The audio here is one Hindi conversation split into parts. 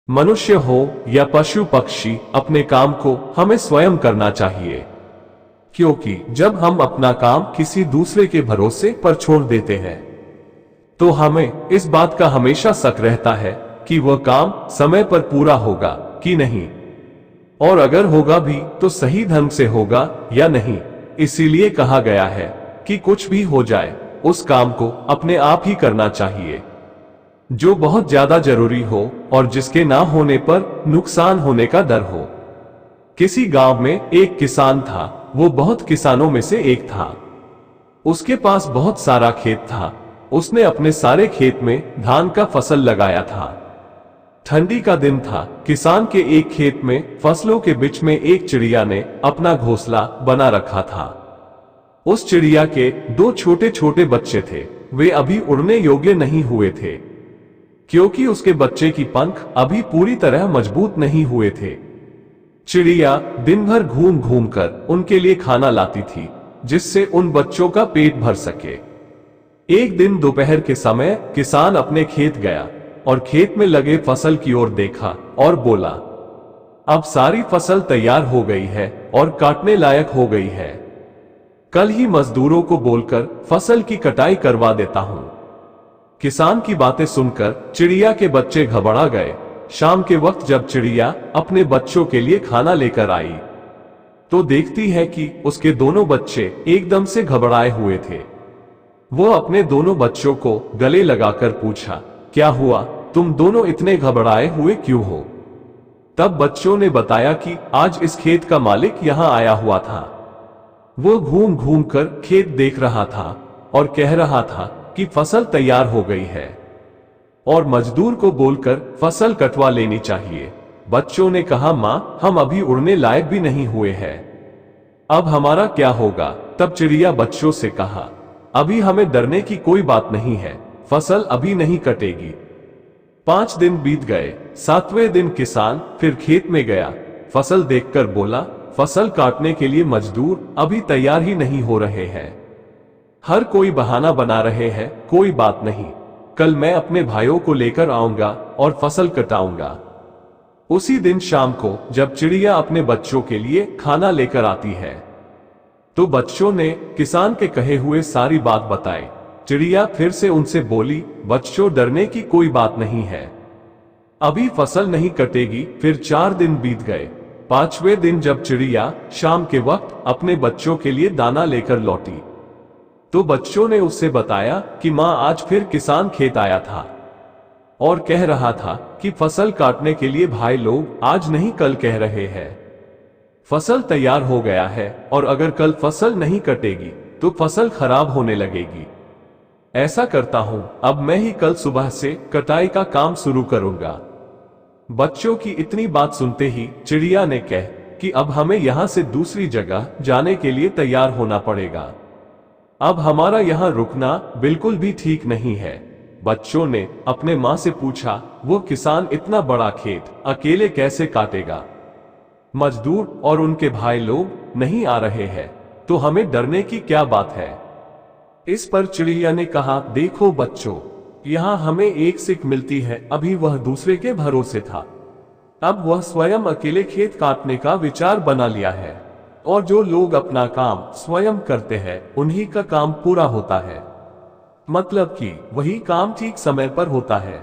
मनुष्य हो या पशु पक्षी, अपने काम को हमें स्वयं करना चाहिए, क्योंकि जब हम अपना काम किसी दूसरे के भरोसे पर छोड़ देते हैं तो हमें इस बात का हमेशा शक रहता है कि वह काम समय पर पूरा होगा कि नहीं, और अगर होगा भी तो सही ढंग से होगा या नहीं। इसीलिए कहा गया है कि कुछ भी हो जाए उस काम को अपने आप ही करना चाहिए जो बहुत ज्यादा जरूरी हो और जिसके ना होने पर नुकसान होने का डर हो। किसी गांव में एक किसान था। वो बहुत किसानों में से एक था। उसके पास बहुत सारा खेत था। उसने अपने सारे खेत में धान का फसल लगाया था। ठंडी का दिन था। किसान के एक खेत में फसलों के बीच में एक चिड़िया ने अपना घोंसला बना रखा था। उस चिड़िया के दो छोटे छोटे बच्चे थे। वे अभी उड़ने योग्य नहीं हुए थे, क्योंकि उसके बच्चे की पंख अभी पूरी तरह मजबूत नहीं हुए थे। चिड़िया दिन भर घूम घूम कर उनके लिए खाना लाती थी, जिससे उन बच्चों का पेट भर सके। एक दिन दोपहर के समय किसान अपने खेत गया और खेत में लगे फसल की ओर देखा और बोला, अब सारी फसल तैयार हो गई है और काटने लायक हो गई है। कल ही मजदूरों को बोलकर फसल की कटाई करवा देता हूं। किसान की बातें सुनकर चिड़िया के बच्चे घबरा गए। शाम के वक्त जब चिड़िया अपने बच्चों के लिए खाना लेकर आई तो देखती है कि उसके दोनों बच्चे एकदम से घबराए हुए थे। वो अपने दोनों बच्चों को गले लगाकर पूछा, क्या हुआ, तुम दोनों इतने घबराए हुए क्यों हो? तब बच्चों ने बताया कि आज इस खेत का मालिक यहाँ आया हुआ था। वो घूम घूम कर खेत देख रहा था और कह रहा था कि फसल तैयार हो गई है और मजदूर को बोलकर फसल कटवा लेनी चाहिए। बच्चों ने कहा, माँ, हम अभी उड़ने लायक भी नहीं हुए हैं, अब हमारा क्या होगा? तब चिड़िया बच्चों से कहा, अभी हमें डरने की कोई बात नहीं है, फसल अभी नहीं कटेगी। 5 दिन बीत गए। 7वें दिन किसान फिर खेत में गया। फसल देखकर बोला, फसल काटने के लिए मजदूर अभी तैयार ही नहीं हो रहे हैं। हर कोई बहाना बना रहे हैं। कोई बात नहीं, कल मैं अपने भाइयों को लेकर आऊंगा और फसल कटाऊंगा। उसी दिन शाम को जब चिड़िया अपने बच्चों के लिए खाना लेकर आती है तो बच्चों ने किसान के कहे हुए सारी बात बताई। चिड़िया फिर से उनसे बोली, बच्चों, डरने की कोई बात नहीं है, अभी फसल नहीं कटेगी। फिर 4 दिन बीत गए। 5वें दिन जब चिड़िया शाम के वक्त अपने बच्चों के लिए दाना लेकर लौटी तो बच्चों ने उससे बताया कि माँ, आज फिर किसान खेत आया था और कह रहा था कि फसल काटने के लिए भाई लोग आज नहीं कल कह रहे हैं। फसल तैयार हो गया है और अगर कल फसल नहीं कटेगी तो फसल खराब होने लगेगी। ऐसा करता हूं, अब मैं ही कल सुबह से कटाई का काम शुरू करूंगा। बच्चों की इतनी बात सुनते ही चिड़िया ने कहा कि अब हमें यहां से दूसरी जगह जाने के लिए तैयार होना पड़ेगा। अब हमारा यहाँ रुकना बिल्कुल भी ठीक नहीं है। बच्चों ने अपने माँ से पूछा, वो किसान इतना बड़ा खेत अकेले कैसे काटेगा? मजदूर और उनके भाई लोग नहीं आ रहे हैं, तो हमें डरने की क्या बात है? इस पर चिड़िया ने कहा, देखो बच्चों, यहाँ हमें एक सीख मिलती है। अभी वह दूसरे के भरोसे था, अब वह स्वयं अकेले खेत काटने का विचार बना लिया है, और जो लोग अपना काम स्वयं करते हैं उन्हीं का काम पूरा होता है। मतलब कि वही काम ठीक समय पर होता है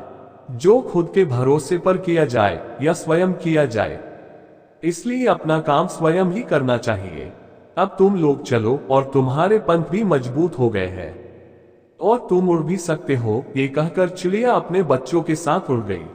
जो खुद के भरोसे पर किया जाए या स्वयं किया जाए। इसलिए अपना काम स्वयं ही करना चाहिए। अब तुम लोग चलो, और तुम्हारे पंख भी मजबूत हो गए हैं और तुम उड़ भी सकते हो। ये कहकर चिड़िया अपने बच्चों के साथ उड़ गई।